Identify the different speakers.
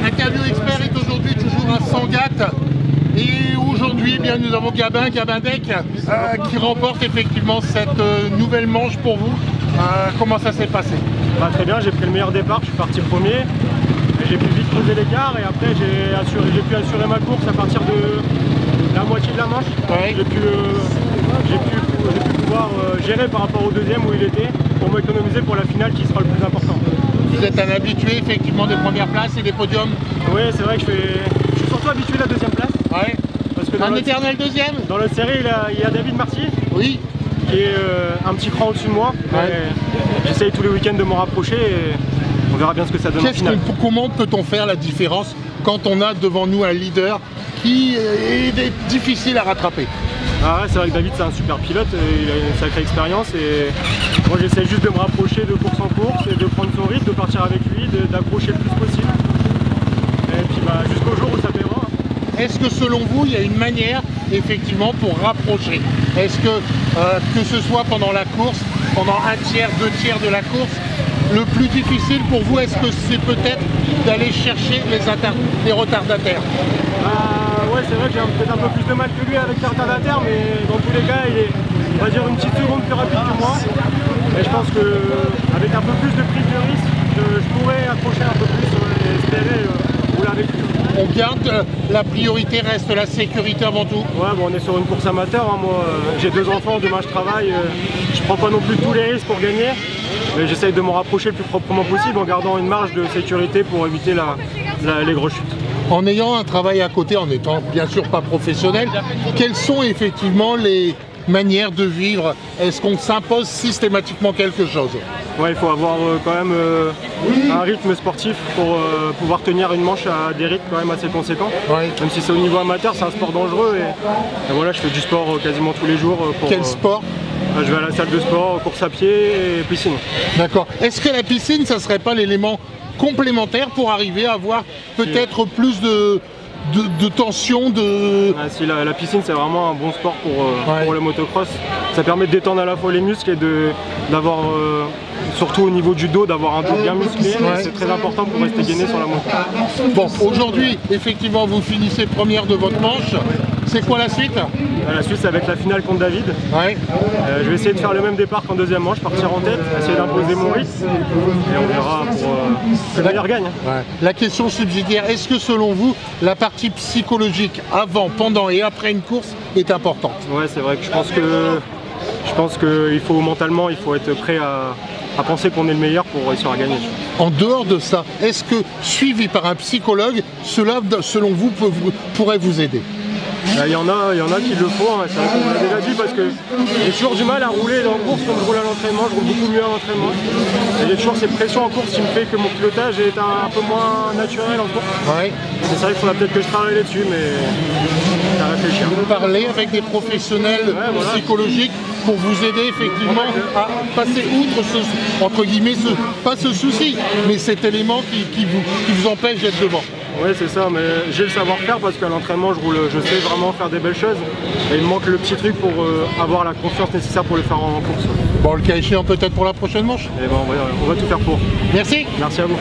Speaker 1: Interview Expert est aujourd'hui toujours à Sangatte. Et aujourd'hui, bien, nous avons Gabin Deck qui remporte effectivement cette nouvelle manche pour vous. Comment ça s'est passé?
Speaker 2: Très bien, j'ai pris le meilleur départ, je suis parti premier. J'ai pu vite creuser l'écart et après j'ai pu assurer ma course à partir de la moitié de la manche. Ouais. J'ai pu pouvoir gérer par rapport au deuxième où il était pour m'économiser pour la finale qui sera le plus important.
Speaker 1: Vous êtes un habitué effectivement des premières places et des podiums?
Speaker 2: Oui, c'est vrai que je suis surtout habitué de la deuxième place.
Speaker 1: Ouais. Parce que un éternel deuxième?
Speaker 2: Dans l'autre série, il y a David Marty.
Speaker 1: Oui.
Speaker 2: Qui est un petit cran au-dessus de moi. Ouais. J'essaye tous les week-ends de m'en rapprocher et on verra bien ce que ça donne en finale.
Speaker 1: Comment peut-on faire la différence quand on a devant nous un leader qui est difficile à rattraper?
Speaker 2: Ah ouais, c'est vrai que David c'est un super pilote, il a une sacrée expérience et moi j'essaie juste de me rapprocher de course en course et de prendre son rythme, de partir avec lui, d'accrocher le plus possible. Et puis jusqu'au jour où ça paiera.
Speaker 1: Est-ce que selon vous, il y a une manière effectivement pour rapprocher? Est-ce que ce soit pendant la course, pendant un tiers, deux tiers de la course, le plus difficile pour vous, est-ce que c'est peut-être d'aller chercher les retardataires?
Speaker 2: Ouais, c'est vrai que j'ai peut-être un peu plus de mal que lui avec les retardataires, mais dans tous les cas, il est, on va dire, une petite seconde plus rapide que moi. Et je pense qu'avec un peu plus de prise de risque, je pourrais accrocher un peu plus et espérer rouler avec lui.
Speaker 1: On garde, la priorité reste la sécurité avant tout.
Speaker 2: Ouais, bon, on est sur une course amateur, hein. Moi j'ai 2 enfants, demain je travaille, je prends pas non plus tous les risques pour gagner, mais j'essaye de m'en rapprocher le plus proprement possible en gardant une marge de sécurité pour éviter les grosses chutes.
Speaker 1: En ayant un travail à côté, en étant bien sûr pas professionnel, quelles sont effectivement les manières de vivre? Est-ce qu'on s'impose systématiquement quelque chose?
Speaker 2: Ouais, il faut avoir quand même un rythme sportif pour pouvoir tenir une manche à des rythmes quand même assez conséquents. Ouais. Même si c'est au niveau amateur, c'est un sport dangereux et voilà, je fais du sport quasiment tous les jours.
Speaker 1: Quel sport?
Speaker 2: Je vais à la salle de sport, course à pied et piscine.
Speaker 1: D'accord. Est-ce que la piscine, ça serait pas l'élément complémentaire pour arriver à avoir peut-être plus de tension
Speaker 2: Si, la piscine c'est vraiment un bon sport pour le motocross. Ça permet de détendre à la fois les muscles et d'avoir surtout au niveau du dos d'avoir un dos bien musclé. Ouais. C'est très important pour rester gainé sur la moto.
Speaker 1: Bon, aujourd'hui effectivement vous finissez première de votre manche. C'est quoi la suite?
Speaker 2: La suite c'est avec la finale contre David. Ouais. Je vais essayer de faire le même départ qu'en deuxième manche, partir en tête, essayer d'imposer mon rythme et on verra pour que le meilleur gagne. Ouais.
Speaker 1: La question subsidiaire, est-ce que selon vous la partie psychologique avant, pendant et après une course est importante?
Speaker 2: Ouais, c'est vrai que je pense qu'il faut mentalement, il faut être prêt à penser qu'on est le meilleur pour réussir à gagner.
Speaker 1: En dehors de ça, est-ce que suivi par un psychologue, cela selon vous pourrait vous aider?
Speaker 2: Il y en a qui le font, hein. C'est vrai qu'on l'a déjà dit parce que j'ai toujours du mal à rouler en course comme je roule à l'entraînement, je roule beaucoup mieux à l'entraînement. Et j'ai toujours cette pression en course qui me fait que mon pilotage est un peu moins naturel en course. Ouais. C'est vrai qu'il faudra peut-être que je travaille là-dessus, mais c'est à réfléchir.
Speaker 1: Vous parlez avec des professionnels psychologiques pour vous aider effectivement à passer outre entre guillemets, pas ce souci, mais cet élément qui vous empêche d'être devant.
Speaker 2: Oui, c'est ça, mais j'ai le savoir-faire parce qu'à l'entraînement, je sais vraiment faire des belles choses. Et il me manque le petit truc pour avoir la confiance nécessaire pour le faire en course.
Speaker 1: Bon, le cas échéant peut-être pour la prochaine manche.
Speaker 2: Et bon, on va tout faire pour.
Speaker 1: Merci.
Speaker 2: Merci à vous.